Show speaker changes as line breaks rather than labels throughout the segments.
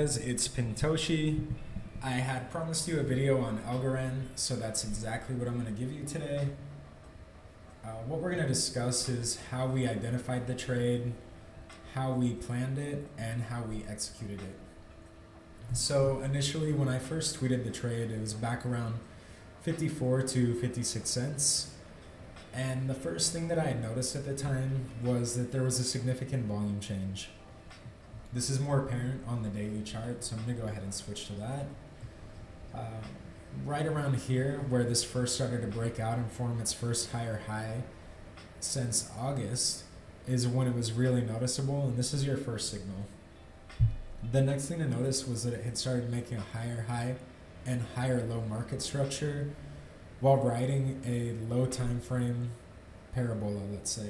guys, it's Pintoshi. I had promised you a video on Algorand, so that's exactly what I'm going to give you today. What we're going to discuss is how we identified the trade, how we planned it, and how we executed it. So initially when I first tweeted the trade, it was back around 54 to 56 cents. And the first thing that I had noticed at the time was that there was a significant volume change. This is more apparent on the daily chart, so I'm going to go ahead and switch to that. Right around here, where this first started to break out and form its first higher high since August, is when it was really noticeable, and this is your first signal. The next thing to notice was that it had started making a higher high and higher low market structure while riding a low time frame parabola, let's say.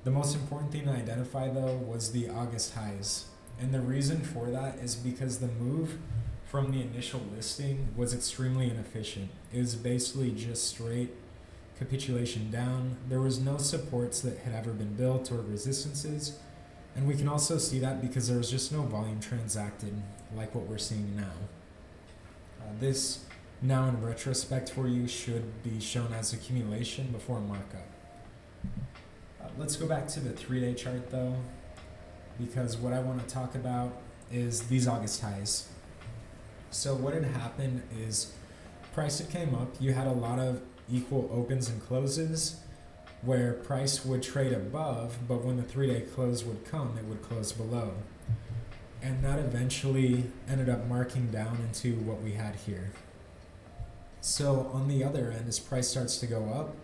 The most important thing to identify though was the August highs. And the reason for that is because the move from the initial listing was extremely inefficient. It was basically just straight capitulation down. There was no supports that had ever been built or resistances. And we can also see that because there was just no volume transacted like what we're seeing now. This now in retrospect for you should be shown as accumulation before markup. Let's go back to the 3-day chart though, because what I want to talk about is these August highs. So what had happened is price had came up, you had a lot of equal opens and closes where price would trade above, but when the 3-day close would come, it would close below. And that eventually ended up marking down into what we had here. So on the other end, as price starts to go up,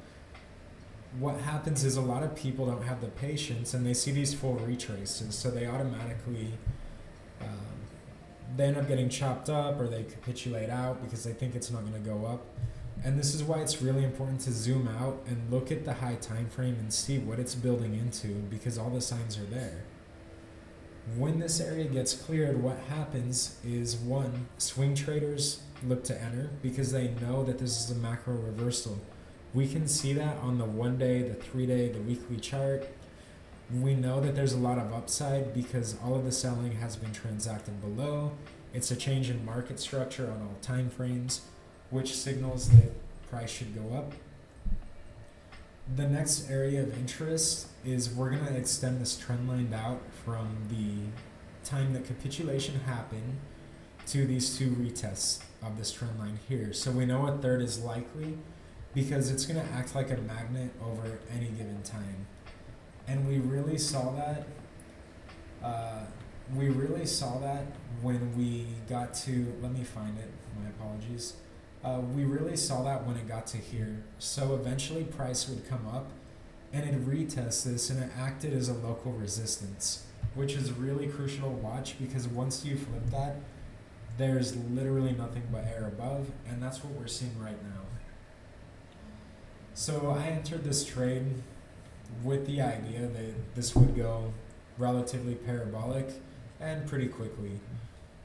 what happens is a lot of people don't have the patience and they see these full retraces, so they automatically they end up getting chopped up or they capitulate out because they think it's not going to go up. And this is why it's really important to zoom out and look at the high time frame and see what it's building into, because all the signs are there. When this area gets cleared, what happens is, one, swing traders look to enter because they know that this is a macro reversal. We can see that on the 1-day, the 3-day, the weekly chart. We know that there's a lot of upside because all of the selling has been transacted below. It's a change in market structure on all time frames, which signals that price should go up. The next area of interest is we're going to extend this trend line out from the time that capitulation happened to these two retests of this trend line here. So we know a third is likely because it's going to act like a magnet over any given time. And we really saw that when we got to, let me find it, my apologies. We really saw that when it got to here. So eventually price would come up and it retest this and it acted as a local resistance, which is really crucial to watch because once you flip that, there's literally nothing but air above, and that's what we're seeing right now. So I entered this trade with the idea that this would go relatively parabolic and pretty quickly.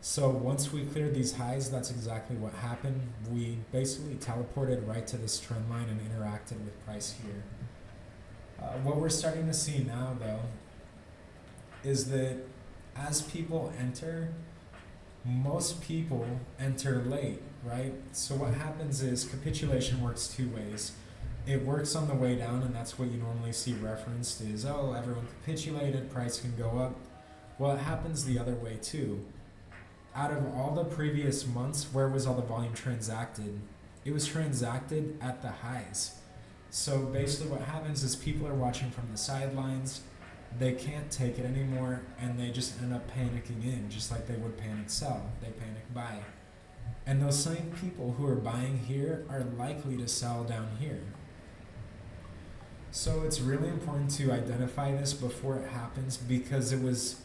So once we cleared these highs, that's exactly what happened. We basically teleported right to this trend line and interacted with price here. What we're starting to see now though is that as people enter, most people enter late, right? So what happens is capitulation works two ways. It works on the way down, and that's what you normally see referenced is, oh, everyone capitulated, price can go up. Well, it happens the other way too. Out of all the previous months, where was all the volume transacted? It was transacted at the highs. So basically what happens is people are watching from the sidelines, they can't take it anymore, and they just end up panicking in, just like they would panic sell. They panic buy. And those same people who are buying here are likely to sell down here. So it's really important to identify this before it happens because it was,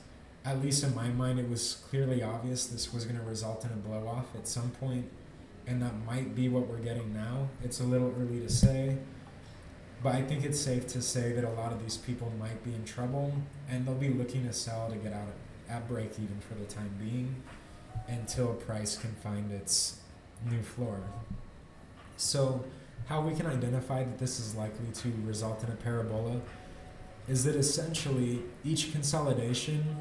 at least in my mind, it was clearly obvious this was going to result in a blow off at some point, and that might be what we're getting now. It's a little early to say, but I think it's safe to say that a lot of these people might be in trouble and they'll be looking to sell to get out at break even for the time being until price can find its new floor. So how we can identify that this is likely to result in a parabola is that essentially each consolidation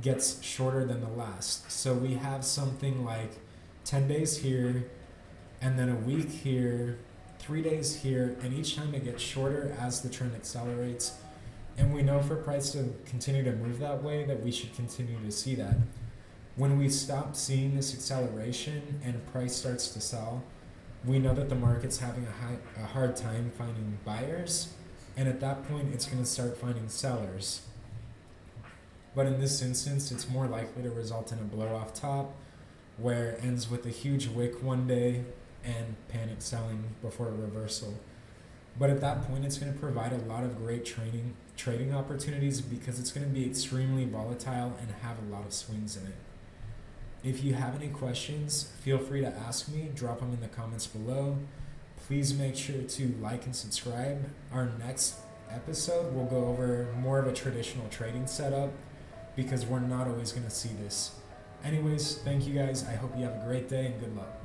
gets shorter than the last. So we have something like 10 days here, and then a week here, 3 days here, and each time it gets shorter as the trend accelerates. And we know for price to continue to move that way that we should continue to see that. When we stop seeing this acceleration and price starts to sell, we know that the market's having a hard time finding buyers, and at that point it's going to start finding sellers. But in this instance, it's more likely to result in a blow off top where it ends with a huge wick one day and panic selling before a reversal. But at that point, it's going to provide a lot of great trading opportunities because it's going to be extremely volatile and have a lot of swings in it. If you have any questions, feel free to ask me, drop them in the comments below. Please make sure to like and subscribe. Our next episode will go over more of a traditional trading setup because we're not always going to see this. Anyways, thank you guys. I hope you have a great day and good luck.